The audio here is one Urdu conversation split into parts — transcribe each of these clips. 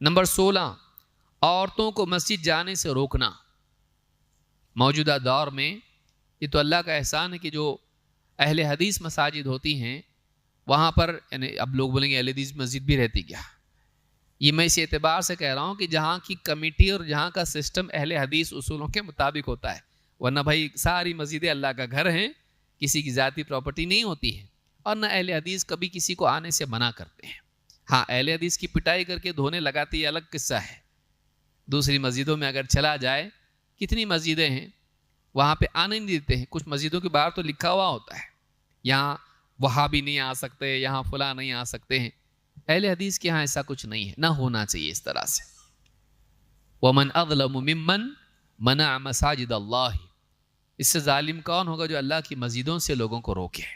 نمبر 16، عورتوں کو مسجد جانے سے روکنا۔ موجودہ دور میں یہ تو اللہ کا احسان ہے کہ جو اہل حدیث مساجد ہوتی ہیں وہاں پر، یعنی اب لوگ بولیں گے اہل حدیث مسجد بھی رہتی کیا، یہ میں اس اعتبار سے کہہ رہا ہوں کہ جہاں کی کمیٹی اور جہاں کا سسٹم اہل حدیث اصولوں کے مطابق ہوتا ہے، ورنہ بھائی ساری مسجدیں اللہ کا گھر ہیں، کسی کی ذاتی پراپرٹی نہیں ہوتی ہے، اور نہ اہل حدیث کبھی کسی کو آنے سے منع کرتے ہیں۔ ہاں، اہل حدیث کی پٹائی کر کے دھونے لگاتی ہے، الگ قصہ ہے۔ دوسری مسجدوں میں اگر چلا جائے، کتنی مسجدیں ہیں وہاں پہ آنے نہیں دیتے ہیں، کچھ مسجدوں کے باہر تو لکھا ہوا ہوتا ہے یہاں وہابی نہیں آ سکتے، یہاں فلاں نہیں آ سکتے ہیں۔ اہل حدیث کے ہاں ایسا کچھ نہیں ہے، نہ ہونا چاہیے اس طرح سے۔ وَمَنْ أَظْلَمُ مِمَّنْ مَنَعَ مَسَاجِدَ اللَّهِ، اس سے ظالم کون ہوگا جو اللہ کی مسجدوں سے لوگوں کو روکے۔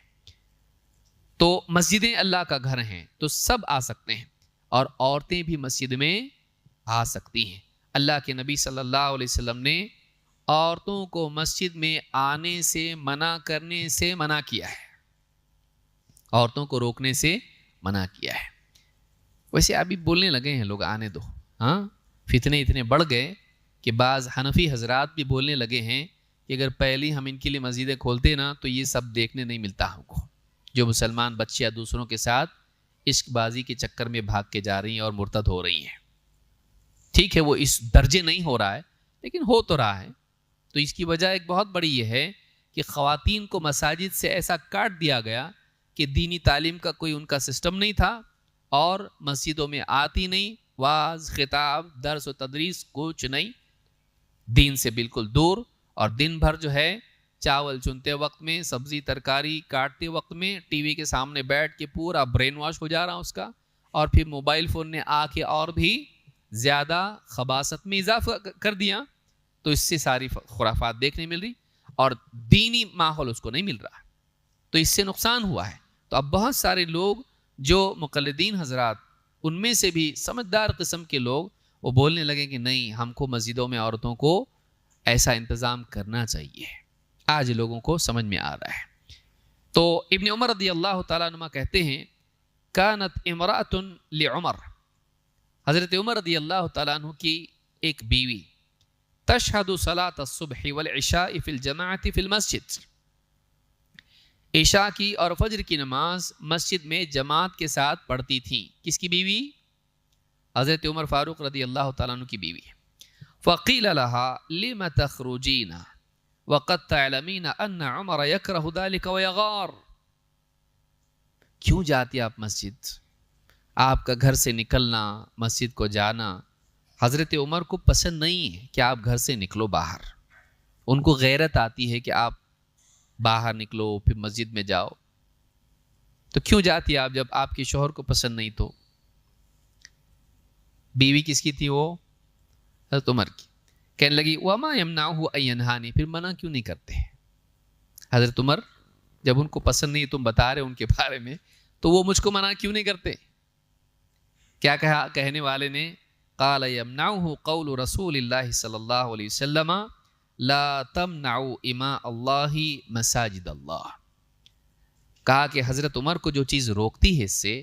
تو مسجدیں اللہ کا گھر ہیں تو سب آ سکتے ہیں، اور عورتیں بھی مسجد میں آ سکتی ہیں۔ اللہ کے نبی صلی اللہ علیہ وسلم نے عورتوں کو مسجد میں آنے سے منع کرنے سے منع کیا ہے، عورتوں کو روکنے سے منع کیا ہے۔ ویسے ابھی بولنے لگے ہیں لوگ آنے دو، ہاں، فتنے اتنے بڑھ گئے کہ بعض حنفی حضرات بھی بولنے لگے ہیں کہ اگر پہلی ہم ان کے لیے مسجدیں کھولتے نا تو یہ سب دیکھنے نہیں ملتا ہم کو، جو مسلمان بچیاں دوسروں کے ساتھ عشق بازی کے چکر میں بھاگ کے جا رہی ہیں اور مرتد ہو رہی ہیں۔ ٹھیک ہے وہ اس درجے نہیں ہو رہا ہے لیکن ہو تو رہا ہے۔ تو اس کی وجہ ایک بہت بڑی یہ ہے کہ خواتین کو مساجد سے ایسا کاٹ دیا گیا کہ دینی تعلیم کا کوئی ان کا سسٹم نہیں تھا، اور مسجدوں میں آتی نہیں، واعظ خطاب درس و تدریس کچھ نہیں، دین سے بالکل دور، اور دن بھر جو ہے چاول چنتے وقت میں، سبزی ترکاری کاٹتے وقت میں ٹی وی کے سامنے بیٹھ کے پورا برین واش ہو جا رہا اس کا، اور پھر موبائل فون نے آ کے اور بھی زیادہ خباثت میں اضافہ کر دیا، تو اس سے ساری خرافات دیکھنے مل رہی اور دینی ماحول اس کو نہیں مل رہا، تو اس سے نقصان ہوا ہے۔ تو اب بہت سارے لوگ جو مقلدین حضرات، ان میں سے بھی سمجھدار قسم کے لوگ، وہ بولنے لگے کہ نہیں، ہم کو مسجدوں میں عورتوں کو ایسا انتظام کرنا چاہیے۔ آج لوگوں کو سمجھ میں آ رہا ہے۔ تو ابن عمر رضی اللہ تعالیٰ عنہ کہتے ہیں کانت امرأۃ لعمر، حضرت عمر رضی اللہ تعالیٰ عنہ کی ایک بیوی، تشہد صلاۃ الصبح والعشاء فی الجماعۃ فی المسجد، عشاء کی اور فجر کی نماز مسجد میں جماعت کے ساتھ پڑھتی تھیں۔ کس کی بیوی؟ حضرت عمر فاروق رضی اللہ تعالیٰ عنہ کی بیوی۔ فقیل لها لم تخرجین وقد تعلمین ان عمر یکرہ ذلک ویغار، کیوں جاتی آپ مسجد؟ آپ کا گھر سے نکلنا، مسجد کو جانا حضرت عمر کو پسند نہیں ہے کہ آپ گھر سے نکلو باہر، ان کو غیرت آتی ہے کہ آپ باہر نکلو پھر مسجد میں جاؤ، تو کیوں جاتی آپ جب آپ کے شوہر کو پسند نہیں؟ تو بیوی کس کی تھی؟ وہ حضرت عمر کی۔ کہنے لگی وما یمنعہ ان ینہانی، پھر منع کیوں نہیں کرتے حضرت عمر؟ جب ان کو پسند نہیں تم بتا رہے ان کے بارے میں، تو وہ مجھ کو منع کیوں نہیں کرتے؟ کیا کہا کہنے والے نے؟ قال یمنعہ قول رسول اللہ صلی اللہ علیہ وسلم لا تمنعوا اماء اللہ مساجد اللہ، کہا کہ حضرت عمر کو جو چیز روکتی ہے اس سے،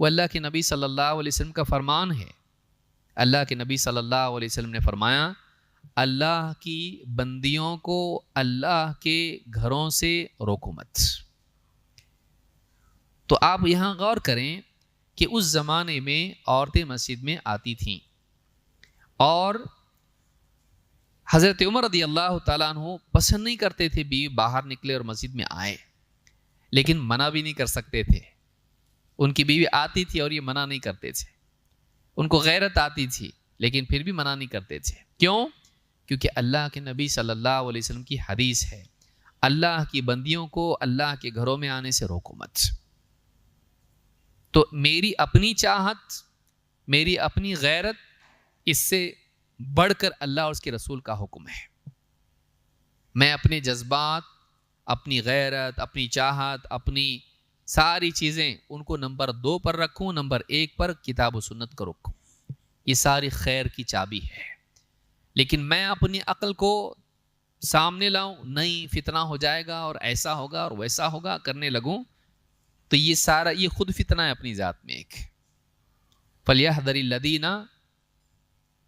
وہ اللہ کے نبی صلی اللہ علیہ وسلم کا فرمان ہے۔ اللہ کے نبی صلی اللہ علیہ وسلم نے فرمایا اللہ کی بندیوں کو اللہ کے گھروں سے روکو مت۔ تو آپ یہاں غور کریں کہ اس زمانے میں عورتیں مسجد میں آتی تھیں، اور حضرت عمر رضی اللہ تعالیٰ عنہ پسند نہیں کرتے تھے بیوی باہر نکلے اور مسجد میں آئے، لیکن منع بھی نہیں کر سکتے تھے۔ ان کی بیوی آتی تھی اور یہ منع نہیں کرتے تھے، ان کو غیرت آتی تھی لیکن پھر بھی منع نہیں کرتے تھے۔ کیوں؟ کیونکہ اللہ کے نبی صلی اللہ علیہ وسلم کی حدیث ہے اللہ کی بندیوں کو اللہ کے گھروں میں آنے سے روکو مت۔ تو میری اپنی چاہت، میری اپنی غیرت، اس سے بڑھ کر اللہ اور اس کے رسول کا حکم ہے۔ میں اپنے جذبات، اپنی غیرت، اپنی چاہت، اپنی ساری چیزیں ان کو نمبر 2 پر رکھوں، نمبر 1 پر کتاب و سنت کو رکھوں، یہ ساری خیر کی چابی ہے۔ لیکن میں اپنی عقل کو سامنے لاؤں، نہیں فتنہ ہو جائے گا اور ایسا ہوگا اور ویسا ہوگا کرنے لگوں، تو یہ سارا یہ خود فتنہ ہے اپنی ذات میں ایک۔ فَلْيَحْذَرِ الَّذِينَ